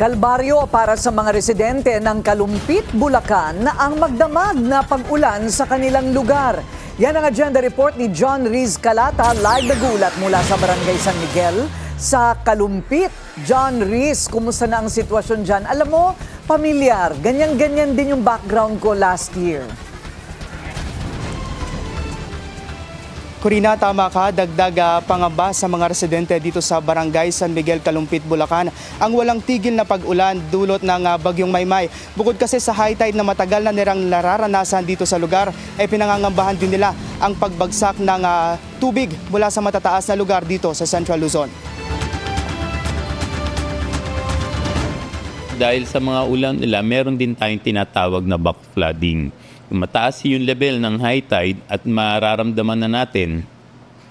Kalbaryo para sa mga residente ng Kalumpit, Bulacan na ang magdamag na pag-ulan sa kanilang lugar. Yan ang agenda report ni John Riz Calata, live nagulat mula sa Barangay San Miguel sa Kalumpit. John Riz, kumusta na ang sitwasyon dyan? Alam mo, pamilyar, ganyan-ganyan din yung background ko last year. Corina, tama ka, dagdag pangamba sa mga residente dito sa Barangay San Miguel, Kalumpit, Bulacan ang walang tigil na pag-ulan dulot ng bagyong Maymay. Bukod kasi sa high tide na matagal na nilang nararanasan dito sa lugar, ay pinangangambahan din nila ang pagbagsak ng tubig mula sa matataas na lugar dito sa Central Luzon. Dahil sa mga ulan nila, meron din tayong tinatawag na backflooding. Mataas yung level ng high tide at mararamdaman na natin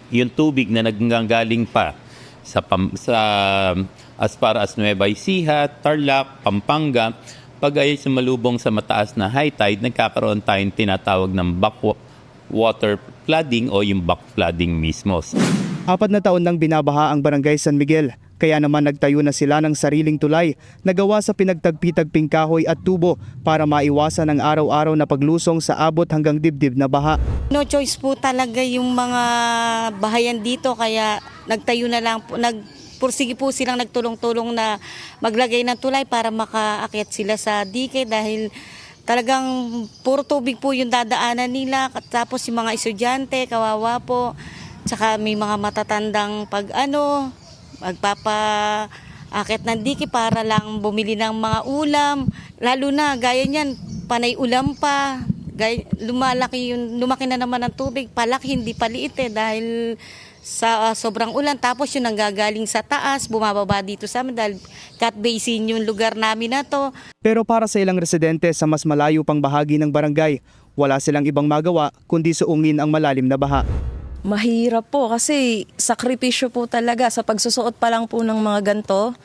yung tubig na naggagaling pa sa as far as Nueva Ecija, Tarlac, Pampanga. Pag ay sumalubong sa mataas na high tide, nagkakaroon tayong tinatawag ng backwater flooding o yung backflooding mismo. 4 na taon nang binabaha ang Barangay San Miguel. Kaya naman nagtayo na sila ng sariling tulay na gawa sa pinagtagpi-tagping kahoy at tubo para maiwasan ang araw-araw na paglusong sa abot hanggang dibdib na baha. No choice po talaga yung mga bahayan dito kaya nagtayo na lang po, nagpursige po silang nagtulong-tulong na maglagay ng tulay para makaakyat sila sa dike dahil talagang puro tubig po yung dadaanan nila. Tapos yung mga estudyante, kawawa po, tsaka may mga matatandang magpapa-akit ng dike para lang bumili ng mga ulam. Lalo na, gaya niyan, panay ulam pa. Lumaki na naman ang tubig. Palaki, hindi paliit dahil sa sobrang ulan. Tapos yung nanggagaling sa taas, bumababa dito sa amin dahil cut basin yung lugar namin na to. Pero para sa ilang residente sa mas malayo pang bahagi ng barangay, wala silang ibang magawa kundi suungin ang malalim na baha. Mahirap po kasi sakripisyo po talaga sa pagsusuot pa lang po ng mga ganto.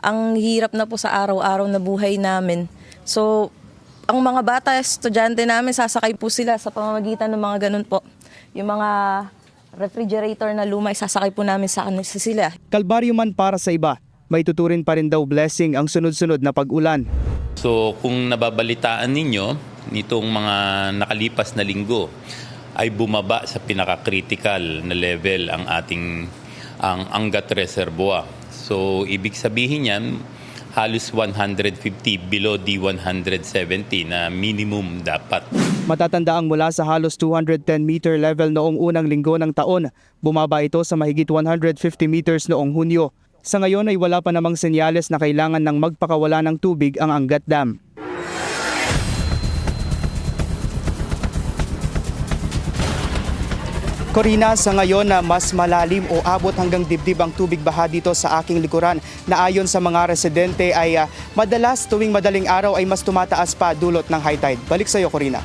Ang hirap na po sa araw-araw na buhay namin. So, ang mga bata, estudyante namin, sasakay po sila sa pamamagitan ng mga ganun po. Yung mga refrigerator na luma, sasakay po namin sa sila. Kalbaryo man para sa iba, may tuturin pa rin daw blessing ang sunod-sunod na pag-ulan. So kung nababalitaan ninyo, nitong mga nakalipas na linggo, ay bumaba sa pinaka-critical na level ang Angat Reservoir. So ibig sabihin yan, halos 150 below D170 na minimum dapat. Matatandaang mula sa halos 210 meter level noong unang linggo ng taon, bumaba ito sa mahigit 150 meters noong Hunyo. Sa ngayon ay wala pa namang senyales na kailangan ng magpakawala ng tubig ang Angat Dam. Corina, sa ngayon na mas malalim o abot hanggang dibdib ang tubig baha dito sa aking likuran na ayon sa mga residente ay madalas tuwing madaling araw ay mas tumataas pa dulot ng high tide. Balik sa iyo, Corina.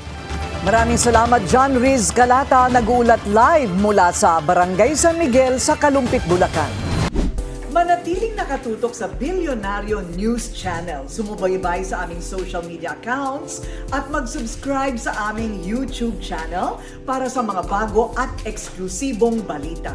Maraming salamat, John Riz Calata, nagulat live mula sa Barangay San Miguel sa Kalumpit, Bulacan. Manatiling nakatutok sa Bilyonaryo News Channel. Sumubaybay sa aming social media accounts at mag-subscribe sa aming YouTube channel para sa mga bago at eksklusibong balita.